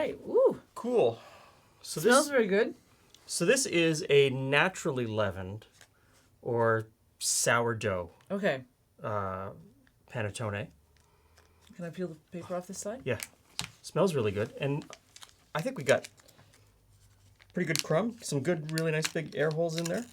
right. Ooh. Cool. So Smells very good. So this is a naturally leavened or sourdough Okay. panettone. Can I peel the paper off this side? Yeah. Smells really good. And I think we got pretty good crumb. Some good, really nice big air holes in there.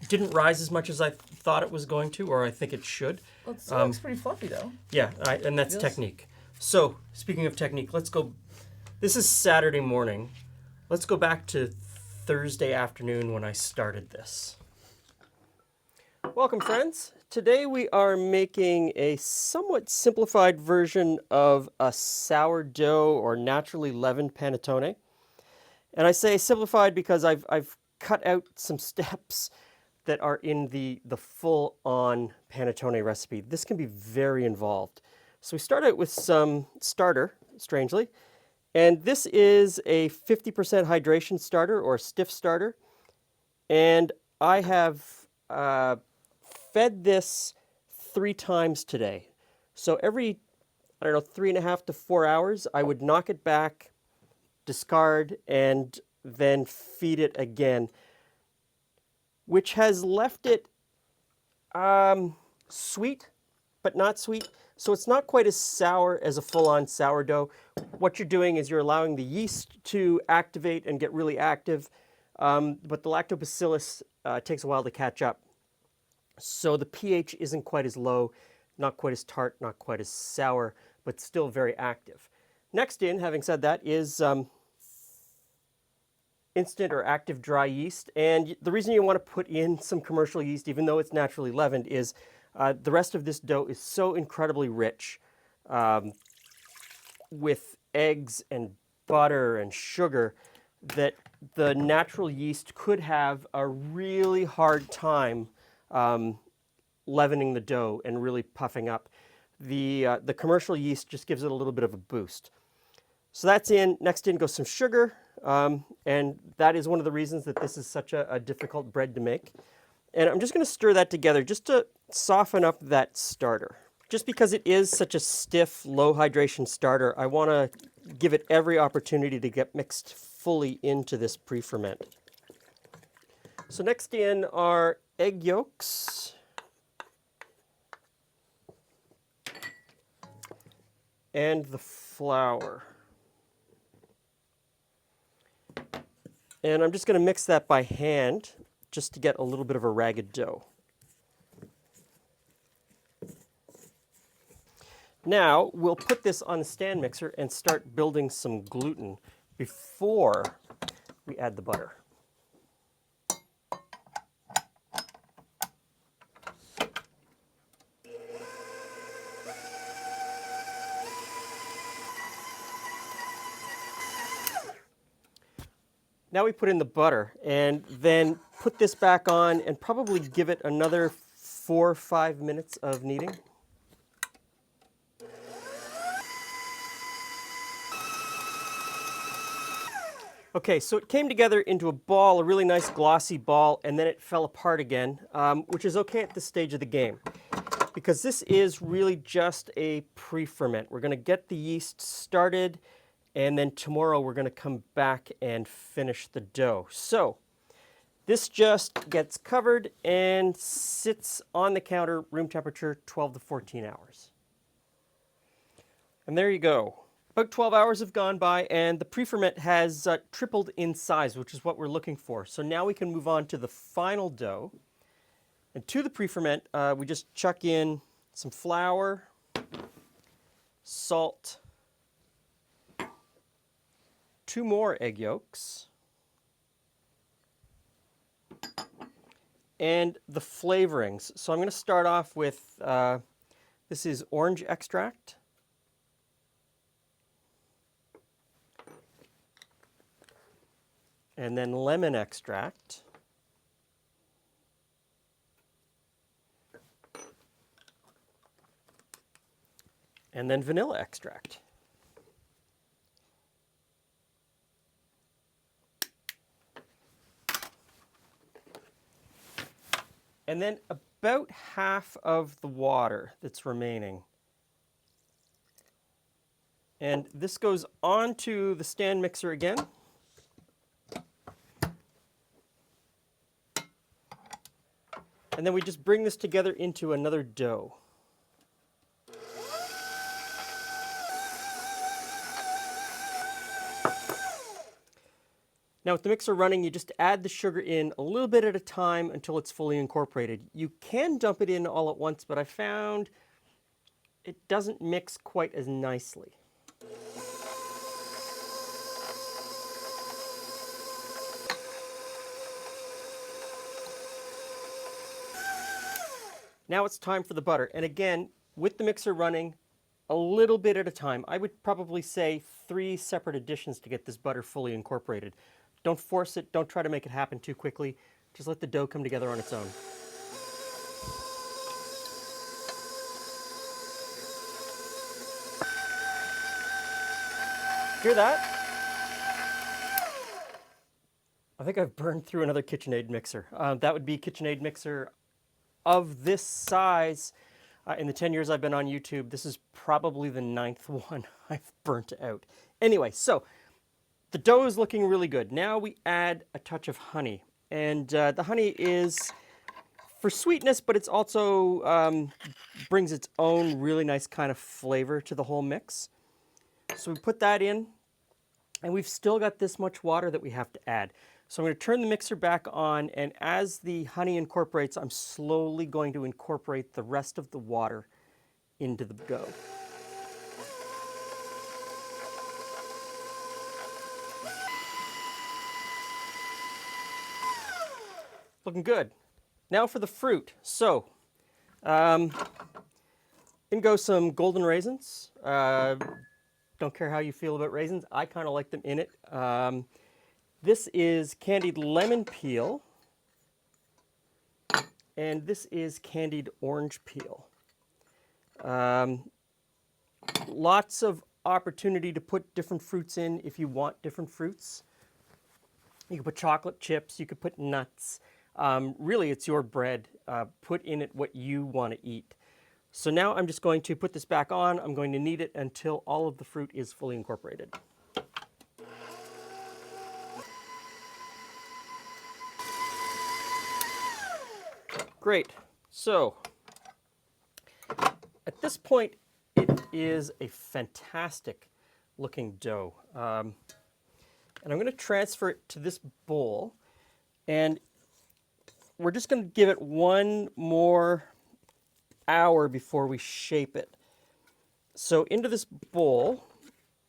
Didn't rise as much as I thought it was going to, or I think it should. Well, it still looks pretty fluffy, though. Yeah, and that's technique. So, speaking of technique, let's go. This is Saturday morning. Let's go back to Thursday afternoon when I started this. Welcome, friends. Today we are making a somewhat simplified version of a sourdough or naturally leavened panettone. And I say simplified because I've cut out some steps that are in the full-on panettone recipe. This can be very involved. So we start out with some starter, strangely. And this is a 50% hydration starter or stiff starter. And I have fed this 3 times today. So every, 3.5 to 4 hours, I would knock it back, discard, and then feed it again, which has left it sweet, but not sweet. So it's not quite as sour as a full-on sourdough. What you're doing is you're allowing the yeast to activate and get really active, but the lactobacillus takes a while to catch up. So the pH isn't quite as low, not quite as tart, not quite as sour, but still very active. Next in, having said that, is instant or active dry yeast. And the reason you want to put in some commercial yeast, even though it's naturally leavened, is the rest of this dough is so incredibly rich with eggs and butter and sugar that the natural yeast could have a really hard time leavening the dough and really puffing up. The commercial yeast just gives it a little bit of a boost. So that's in. Next in goes some sugar, and that is one of the reasons that this is such a difficult bread to make. And I'm just going to stir that together just to soften up that starter. Just because it is such a stiff, low hydration starter, I want to give it every opportunity to get mixed fully into this pre-ferment. So next in are egg yolks and the flour. And I'm just going to mix that by hand just to get a little bit of a ragged dough. Now we'll put this on the stand mixer and start building some gluten before we add the butter. Now we put in the butter and then put this back on and probably give it another 4 or 5 minutes of kneading. Okay, so it came together into a ball, a really nice glossy ball, and then it fell apart again, which is okay at this stage of the game because this is really just a pre-ferment. We're going to get the yeast started, and then tomorrow we're going to come back and finish the dough. So this just gets covered and sits on the counter, room temperature, 12 to 14 hours. And there you go. About 12 hours have gone by, and the pre-ferment has tripled in size, which is what we're looking for. So now we can move on to the final dough. And to the pre-ferment, we just chuck in some flour, salt, 2 more egg yolks, and the flavorings. So I'm going to start off with, this is orange extract, and then lemon extract, and then vanilla extract. And then about half of the water that's remaining. And this goes onto the stand mixer again. And then we just bring this together into another dough. Now with the mixer running, you just add the sugar in a little bit at a time until it's fully incorporated. You can dump it in all at once, but I found it doesn't mix quite as nicely. Now it's time for the butter. And again, with the mixer running, a little bit at a time. I would probably say 3 separate additions to get this butter fully incorporated. Don't force it. Don't try to make it happen too quickly. Just let the dough come together on its own. Hear that? I think I've burned through another KitchenAid mixer. That would be KitchenAid mixer of this size. In the 10 years I've been on YouTube, this is probably the 9th one I've burnt out. Anyway, so the dough is looking really good. Now we add a touch of honey. And the honey is for sweetness, but it's also brings its own really nice kind of flavor to the whole mix. So we put that in, and we've still got this much water that we have to add. So I'm going to turn the mixer back on, and as the honey incorporates, I'm slowly going to incorporate the rest of the water into the dough. Looking good. Now for the fruit. So, in go some golden raisins. Don't care how you feel about raisins. I kind of like them in it. This is candied lemon peel. And this is candied orange peel. Lots of opportunity to put different fruits in if you want different fruits. You could put chocolate chips, you could put nuts. Really, it's your bread. Put in it what you want to eat. So now I'm just going to put this back on. I'm going to knead it until all of the fruit is fully incorporated. Great. So at this point, it is a fantastic looking dough. And I'm going to transfer it to this bowl. And we're just going to give it one more hour before we shape it. So into this bowl,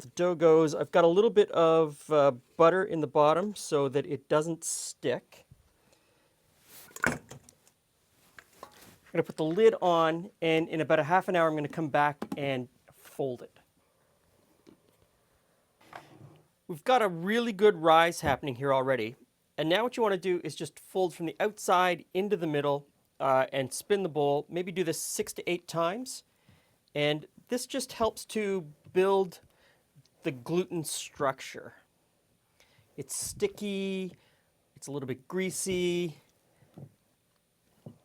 the dough goes. I've got a little bit of butter in the bottom so that it doesn't stick. I'm going to put the lid on, and in about a half an hour, I'm going to come back and fold it. We've got a really good rise happening here already. And now what you want to do is just fold from the outside into the middle and spin the bowl. Maybe do this 6 to 8 times. And this just helps to build the gluten structure. It's sticky, it's a little bit greasy.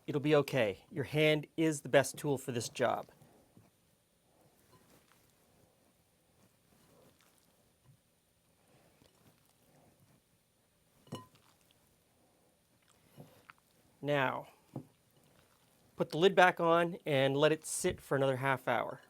It'll be okay. Your hand is the best tool for this job. Now, put the lid back on and let it sit for another half hour.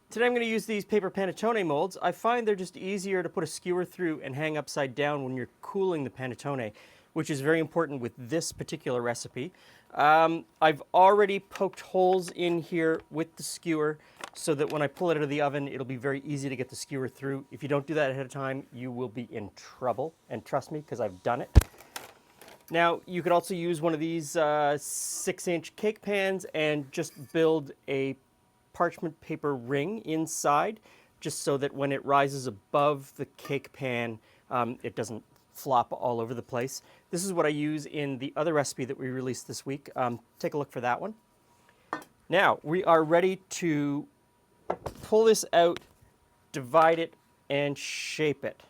Today I'm going to use these paper Panettone molds. I find they're just easier to put a skewer through and hang upside down when you're cooling the Panettone, which is very important with this particular recipe. I've already poked holes in here with the skewer so that when I pull it out of the oven, it'll be very easy to get the skewer through. If you don't do that ahead of time, you will be in trouble. And trust me, because I've done it. Now, you could also use one of these 6-inch cake pans and just build a parchment paper ring inside, just so that when it rises above the cake pan, it doesn't flop all over the place. This is what I use in the other recipe that we released this week. Take a look for that one. Now, we are ready to pull this out, divide it, and shape it.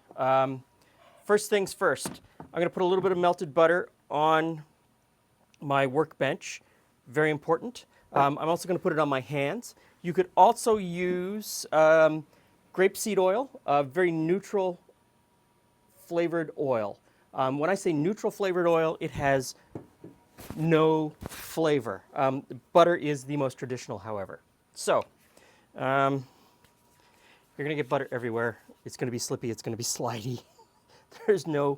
first things first, I'm going to put a little bit of melted butter on my workbench. Very important. I'm also going to put it on my hands. You could also use grapeseed oil, a very neutral flavored oil. When I say neutral flavored oil, it has no flavor. Butter is the most traditional, however. So, you're going to get butter everywhere. It's going to be slippy. It's going to be slidey. There's no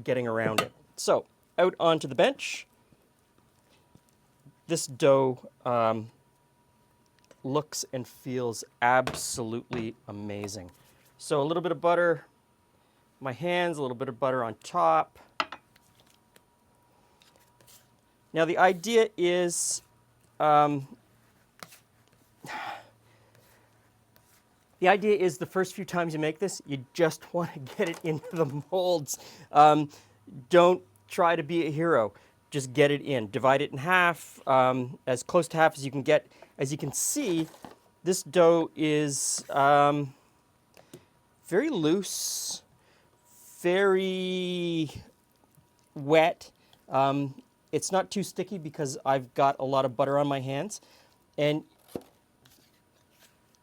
getting around it. So, out onto the bench. This dough looks and feels absolutely amazing. So a little bit of butter, my hands, a little bit of butter on top. Now the idea is, the first few times you make this, you just want to get it into the molds. Don't try to be a hero. Just get it in. Divide it in half, as close to half as you can get. As you can see, this dough is very loose, very wet. It's not too sticky because I've got a lot of butter on my hands. And,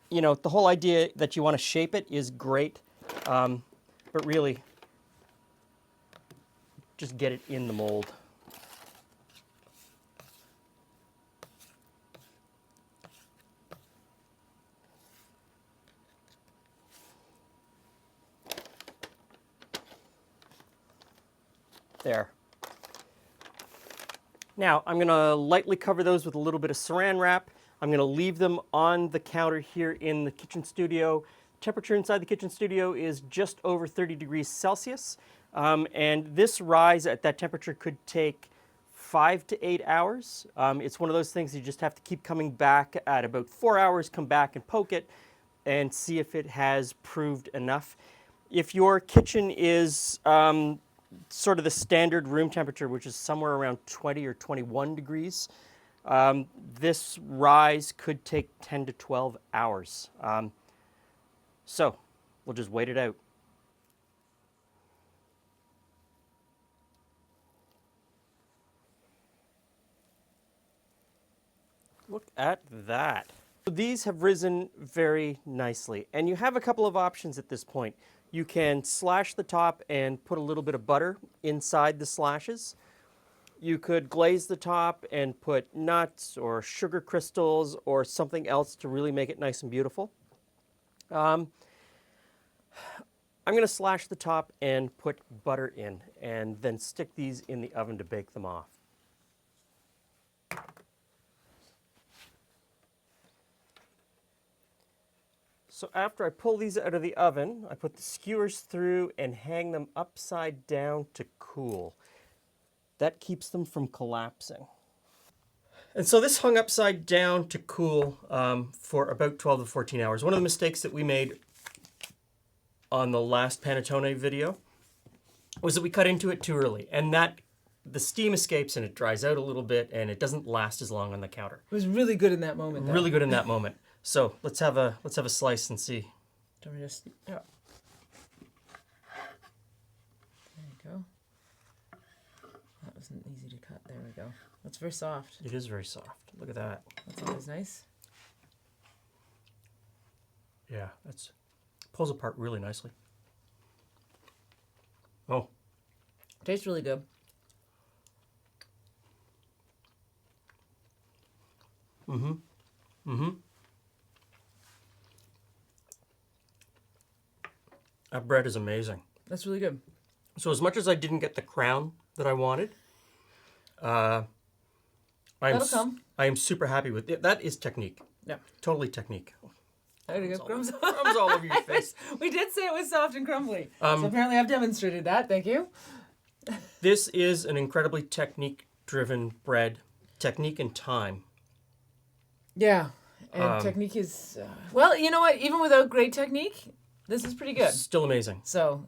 you know, the whole idea that you want to shape it is great, but really, just get it in the mold. There. Now, I'm going to lightly cover those with a little bit of saran wrap. I'm going to leave them on the counter here in the kitchen studio. Temperature inside the kitchen studio is just over 30 degrees Celsius. And this rise at that temperature could take 5 to 8 hours. It's one of those things you just have to keep coming back at about 4 hours, come back and poke it and see if it has proved enough. If your kitchen is sort of the standard room temperature, which is somewhere around 20 or 21 degrees, this rise could take 10 to 12 hours. So we'll just wait it out. Look at that. These have risen very nicely, and you have a couple of options at this point. You can slash the top and put a little bit of butter inside the slashes. You could glaze the top and put nuts or sugar crystals or something else to really make it nice and beautiful. I'm going to slash the top and put butter in and then stick these in the oven to bake them off. So after I pull these out of the oven, I put the skewers through and hang them upside down to cool. That keeps them from collapsing. And so this hung upside down to cool for about 12 to 14 hours. One of the mistakes that we made on the last Panettone video was that we cut into it too early, and that the steam escapes and it dries out a little bit and it doesn't last as long on the counter. It was really good in that moment, though. Really good in that moment. So let's have a slice and see. Let me just, yeah. There you go. That wasn't easy to cut. There we go. That's very soft. It is very soft. Look at that. That's always nice. Yeah, that's pulls apart really nicely. Oh. Tastes really good. Mm-hmm. Mm-hmm. That bread is amazing. That's really good. So as much as I didn't get the crown that I wanted, I am super happy with it. That is technique. Yeah. Totally technique. There you go. Crumbs all over your face. We did say it was soft and crumbly. So apparently I've demonstrated that. Thank you. This is an incredibly technique-driven bread. Technique and time. Yeah. And technique is... well, you know what? Even without great technique, this is pretty good. Still amazing. So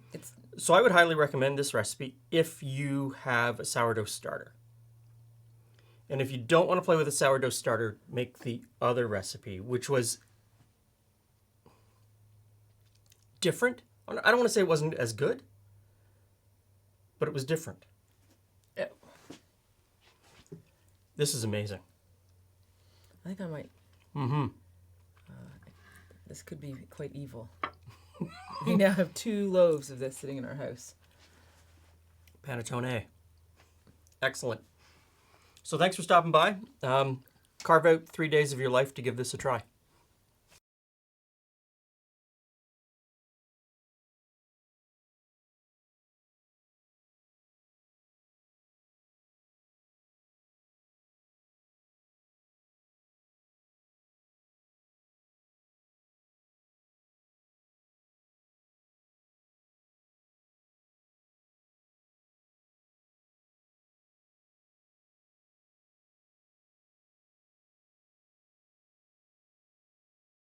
I would highly recommend this recipe if you have a sourdough starter. And if you don't want to play with a sourdough starter, make the other recipe, which was different. I don't want to say it wasn't as good, but it was different. Yeah. This is amazing. I think I might. Mm-hmm. This could be quite evil. We now have 2 loaves of this sitting in our house. Panettone. Excellent. So thanks for stopping by. Carve out 3 days of your life to give this a try.